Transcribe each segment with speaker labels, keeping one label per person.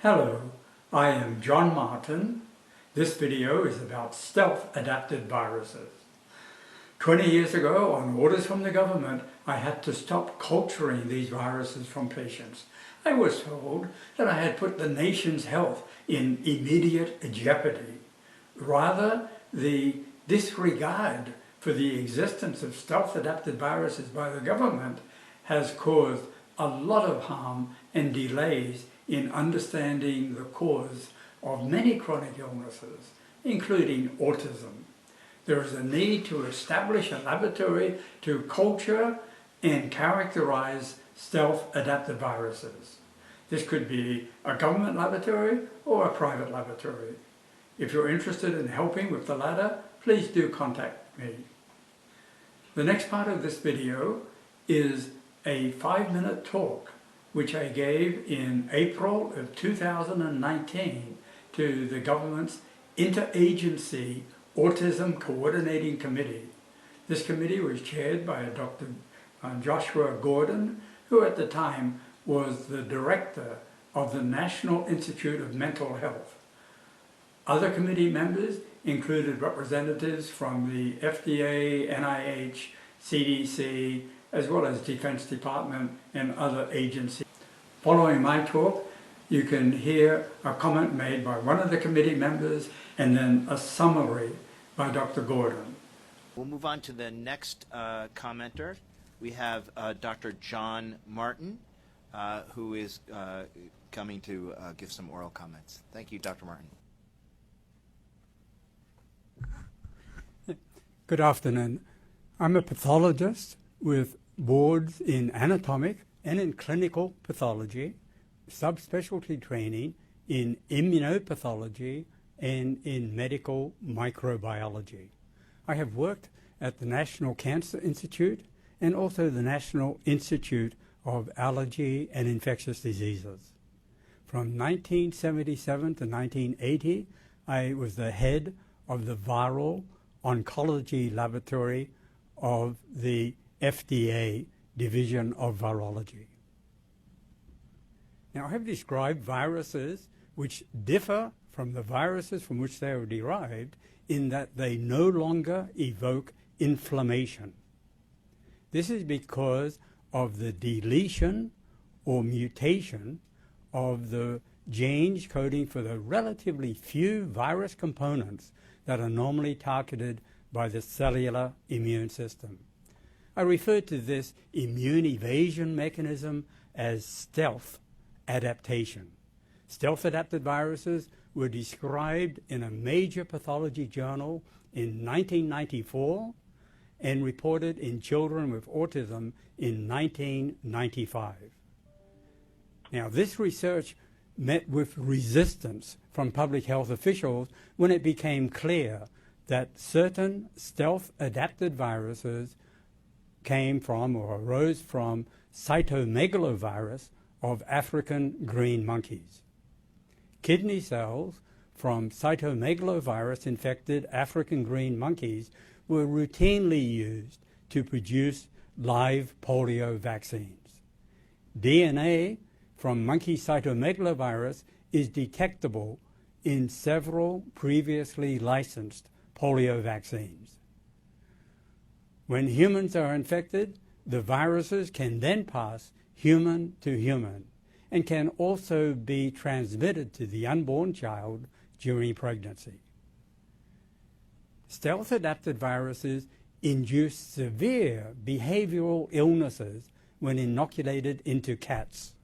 Speaker 1: Hello, I am John Martin. This video is about stealth-adapted viruses. 20 years ago, on orders from the government, I had to stop culturing these viruses from patients. I was told that I had put the nation's health in immediate jeopardy. Rather, the disregard for the existence of stealth-adapted viruses by the government has caused a lot of harm and delays in understanding the cause of many chronic illnesses, including autism. There is a need to establish a laboratory to culture and characterize stealth-adapted viruses. This could be a government laboratory or a private laboratory. If you're interested in helping with the latter, please do contact me. The next part of this video is a 5-minute talk which I gave in April of 2019 to the government's Interagency Autism Coordinating Committee. This committee was chaired by Dr. Joshua Gordon, who at the time was the director of the National Institute of Mental Health. Other committee members included representatives from the FDA, NIH, CDC, as well as Defense Department and other agencies. Following my talk, you can hear a comment made by one of the committee members and then a summary by Dr. Gordon.
Speaker 2: We'll move on to the next commenter. We have Dr. John Martin, who is coming to give some oral comments. Thank you, Dr. Martin.
Speaker 3: Good afternoon. I'm a pathologist with boards in anatomic and in clinical pathology, subspecialty training in immunopathology and in medical microbiology. I have worked at the National Cancer Institute and also the National Institute of Allergy and Infectious Diseases. From 1977 to 1980, I was the head of the viral oncology laboratory of the FDA Division of Virology. Now, I have described viruses which differ from the viruses from which they are derived in that they no longer evoke inflammation. This is because of the deletion or mutation of the genes coding for the relatively few virus components that are normally targeted by the cellular immune system. I refer to this immune evasion mechanism as stealth adaptation. Stealth-adapted viruses were described in a major pathology journal in 1994 and reported in children with autism in 1995. Now, this research met with resistance from public health officials when it became clear that certain stealth-adapted viruses came from or arose from cytomegalovirus of African green monkeys. Kidney cells from cytomegalovirus infected African green monkeys were routinely used to produce live polio vaccines. DNA from monkey cytomegalovirus is detectable in several previously licensed polio vaccines. When humans are infected, the viruses can then pass human to human and can also be transmitted to the unborn child during pregnancy. Stealth-adapted viruses induce severe behavioral illnesses when inoculated into cats.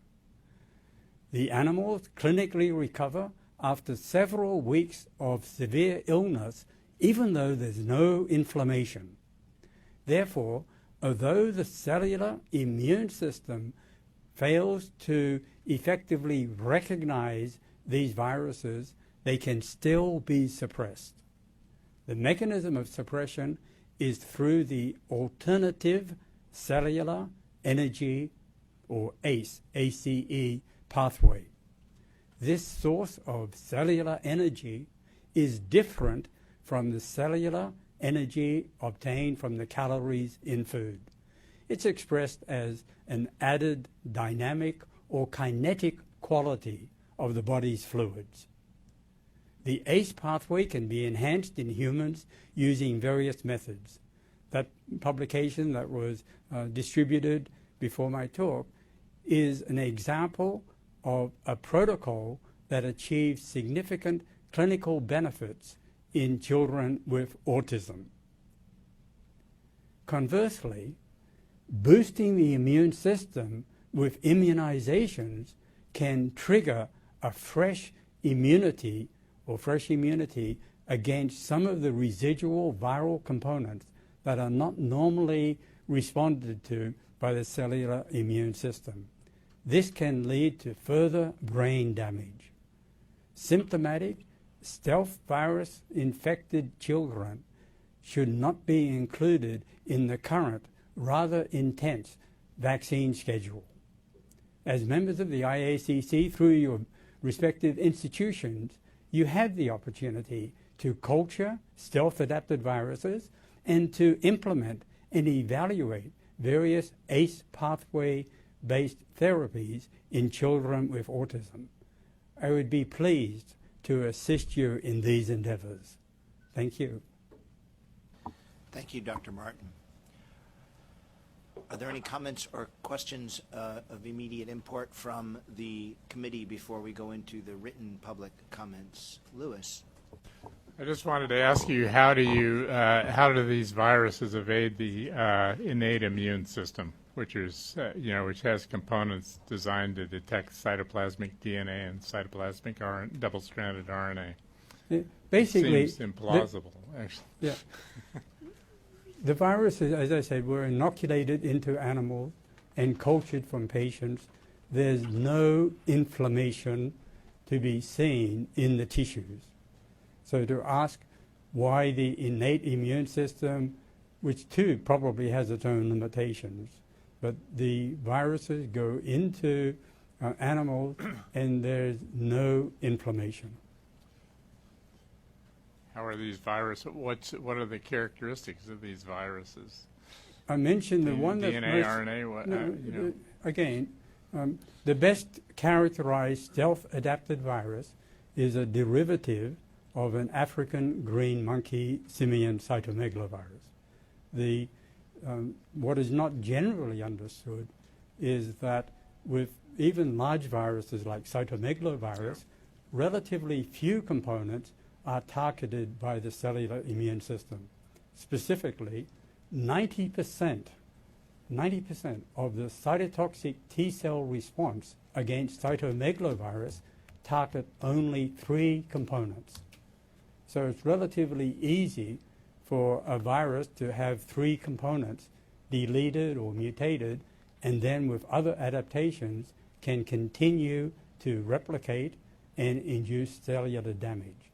Speaker 3: The animals clinically recover after several weeks of severe illness, even though there's no inflammation. Therefore, although the cellular immune system fails to effectively recognize these viruses, they can still be suppressed. The mechanism of suppression is through the alternative cellular energy, or ACE, ACE pathway. This source of cellular energy is different from the cellular energy obtained from the calories in food. It's expressed as an added dynamic or kinetic quality of the body's fluids. The ACE pathway can be enhanced in humans using various methods. That publication that was distributed before my talk is an example of a protocol that achieves significant clinical benefits in children with autism. Conversely, boosting the immune system with immunizations can trigger a fresh immunity against some of the residual viral components that are not normally responded to by the cellular immune system. This can lead to further brain damage. Symptomatic stealth virus infected children should not be included in the current, rather intense vaccine schedule. As members of the IACC, through your respective institutions, you have the opportunity to culture stealth-adapted viruses and to implement and evaluate various ACE pathway-based therapies in children with autism. I would be pleased to assist you in these endeavors. Thank you.
Speaker 2: Thank you, Dr. Martin. Are there any comments or questions of immediate import from the committee before we go into the written public comments? Lewis.
Speaker 4: I just wanted to ask you, how do these viruses evade the innate immune system, which is which has components designed to detect cytoplasmic DNA and cytoplasmic double-stranded RNA?
Speaker 3: Basically,
Speaker 4: it seems implausible, actually.
Speaker 3: Yeah. The viruses, as I said, were inoculated into animals and cultured from patients. There's no inflammation to be seen in the tissues. So to ask why the innate immune system, which too probably has its own limitations, but the viruses go into animals and there's no inflammation.
Speaker 4: How are these viruses? What are the characteristics of these viruses?
Speaker 3: I mentioned the one that's
Speaker 4: DNA, RNA. What?
Speaker 3: Again, the best characterized stealth-adapted virus is a derivative of an African green monkey simian cytomegalovirus. What is not generally understood is that with even large viruses like cytomegalovirus, relatively few components are targeted by the cellular immune system. Specifically, 90% of the cytotoxic T cell response against cytomegalovirus target only 3 components. So it's relatively easy for a virus to have 3 components deleted or mutated, and then with other adaptations can continue to replicate and induce cellular damage.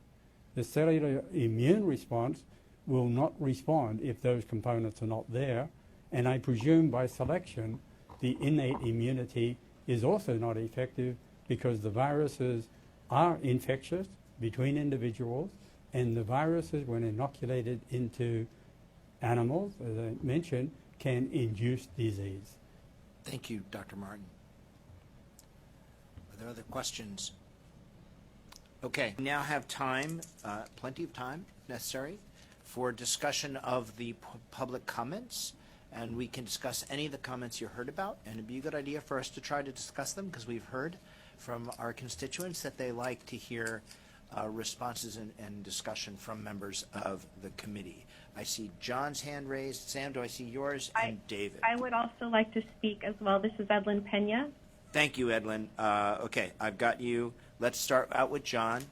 Speaker 3: The cellular immune response will not respond if those components are not there, and I presume by selection the innate immunity is also not effective because the viruses are infectious between individuals, and the viruses, when inoculated into animals, as I mentioned, can induce disease.
Speaker 2: Thank you, Dr. Martin. Are there other questions? Okay, we now have time, plenty of time necessary for discussion of the public comments, and we can discuss any of the comments you heard about, and it'd be a good idea for us to try to discuss them because we've heard from our constituents that they like to hear responses and discussion from members of the committee. I see John's hand raised. Sam, do I see yours? And David.
Speaker 5: I would also like to speak as well. This is Edlyn Pena.
Speaker 2: Thank you, Edlyn. Okay, I've got you. Let's start out with John.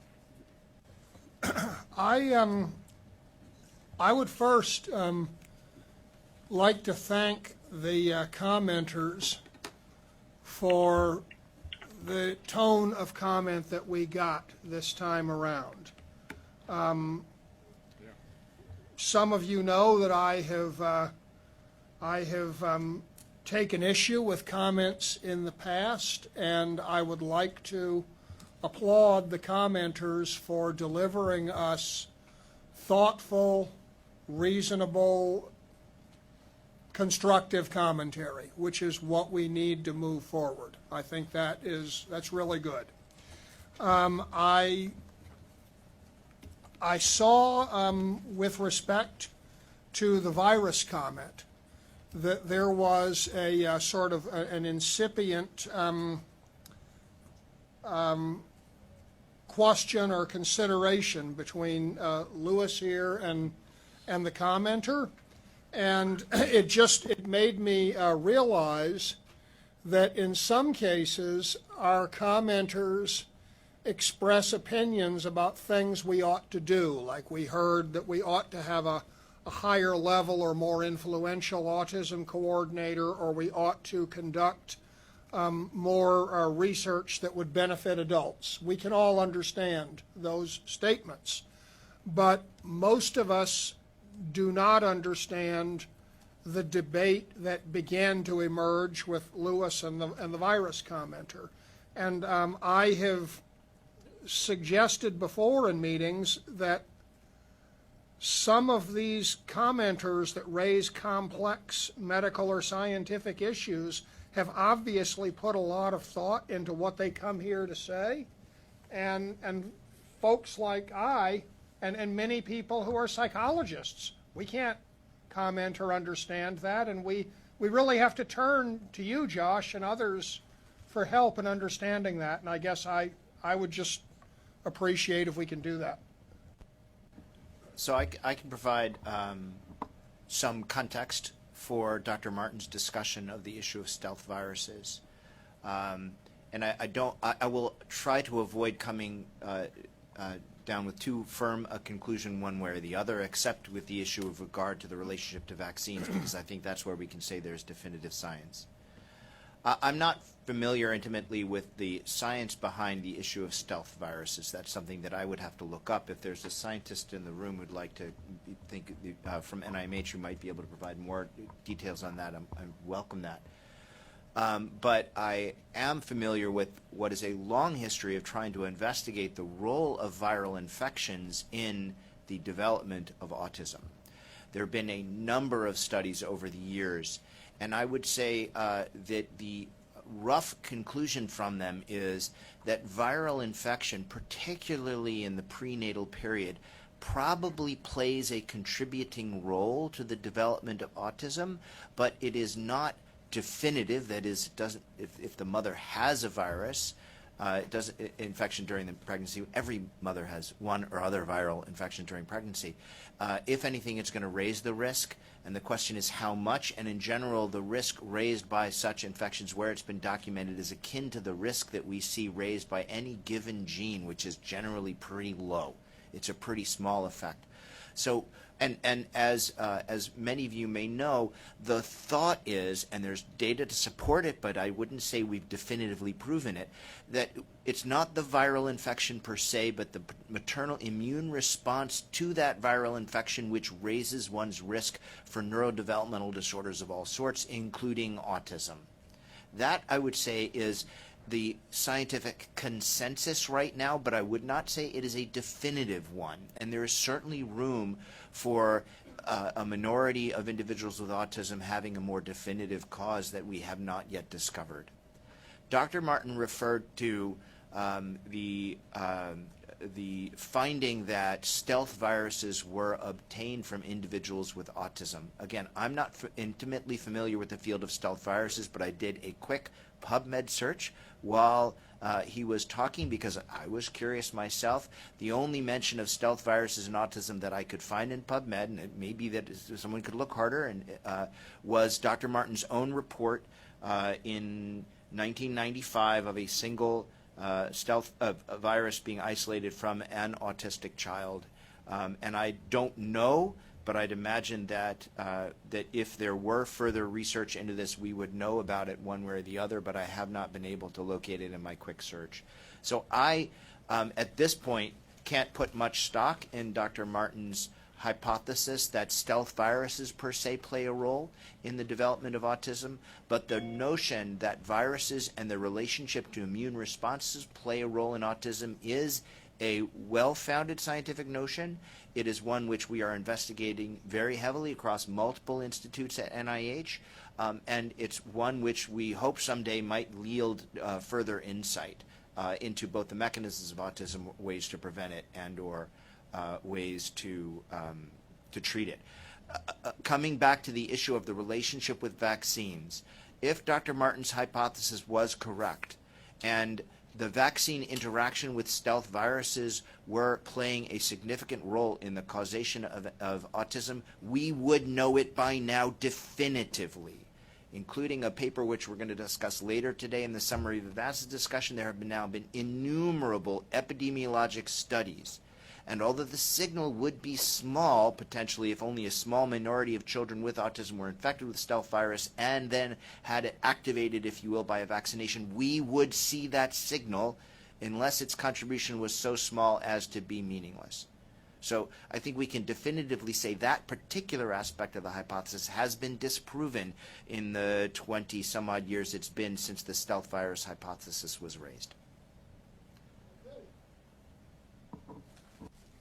Speaker 6: I would first like to thank the commenters for the tone of comment that we got this time around. Some of you know that I have taken issue with comments in the past, and I would like to applaud the commenters for delivering us thoughtful, reasonable, constructive commentary, which is what we need to move forward. I think that's really good. I saw, with respect to the virus comment, that there was a sort of an incipient question or consideration between Lewis here and the commenter, and it made me realize that in some cases our commenters express opinions about things we ought to do, like we heard that we ought to have a higher level or more influential autism coordinator, or we ought to conduct more research that would benefit adults. We can all understand those statements, but most of us do not understand the debate that began to emerge with Lewis and the virus commenter. And I have suggested before in meetings that some of these commenters that raise complex medical or scientific issues have obviously put a lot of thought into what they come here to say, and folks like I and many people who are psychologists, we can't comment or understand that, and we really have to turn to you, Josh, and others for help in understanding that, and I guess I would just appreciate if we can do that.
Speaker 2: So I can provide some context for Dr. Martin's discussion of the issue of stealth viruses. And I will try to avoid coming down with too firm a conclusion one way or the other, except with the issue of regard to the relationship to vaccines, because I think that's where we can say there's definitive science. I'm not familiar intimately with the science behind the issue of stealth viruses. That's something that I would have to look up. If there's a scientist in the room who'd like to think from NIMH who might be able to provide more details on that, I welcome that. But I am familiar with what is a long history of trying to investigate the role of viral infections in the development of autism. There have been a number of studies over the years, and I would say that the rough conclusion from them is that viral infection, particularly in the prenatal period, probably plays a contributing role to the development of autism, but it is not definitive. That is, it doesn't. If the mother has a virus, infection during the pregnancy, every mother has one or other viral infection during pregnancy. If anything, it's going to raise the risk, and the question is how much. And in general, the risk raised by such infections, where it's been documented, is akin to the risk that we see raised by any given gene, which is generally pretty low. It's a pretty small effect. So, and as many of you may know, the thought is, and there's data to support it, but I wouldn't say we've definitively proven it, that it's not the viral infection per se, but the maternal immune response to that viral infection which raises one's risk for neurodevelopmental disorders of all sorts, including autism. That, I would say, is the scientific consensus right now, but I would not say it is a definitive one. And there is certainly room for a minority of individuals with autism having a more definitive cause that we have not yet discovered. Dr. Martin referred to the finding that stealth viruses were obtained from individuals with autism. Again, I'm not intimately familiar with the field of stealth viruses, but I did a quick PubMed search while he was talking because I was curious myself. The only mention of stealth viruses and autism that I could find in PubMed, and it may be that someone could look harder, and was Dr. Martin's own report in 1995 of a single stealth virus being isolated from an autistic child. And I don't know, but I'd imagine that that if there were further research into this, we would know about it one way or the other, but I have not been able to locate it in my quick search. So I, at this point, can't put much stock in Dr. Martin's hypothesis that stealth viruses per se play a role in the development of autism, but the notion that viruses and the relationship to immune responses play a role in autism is a well-founded scientific notion. It is one which we are investigating very heavily across multiple institutes at NIH, and it's one which we hope someday might yield further insight. into both the mechanisms of autism, ways to prevent it, and or ways to treat it. Coming back to the issue of the relationship with vaccines, if Dr. Martin's hypothesis was correct, and the vaccine interaction with stealth viruses were playing a significant role in the causation of autism, we would know it by now definitively, including a paper which we're going to discuss later today in the summary of that's the discussion. There have now been innumerable epidemiologic studies. And although the signal would be small, potentially, if only a small minority of children with autism were infected with stealth virus and then had it activated, if you will, by a vaccination, we would see that signal unless its contribution was so small as to be meaningless. So I think we can definitively say that particular aspect of the hypothesis has been disproven in the 20-some-odd years it's been since the stealth virus hypothesis was raised.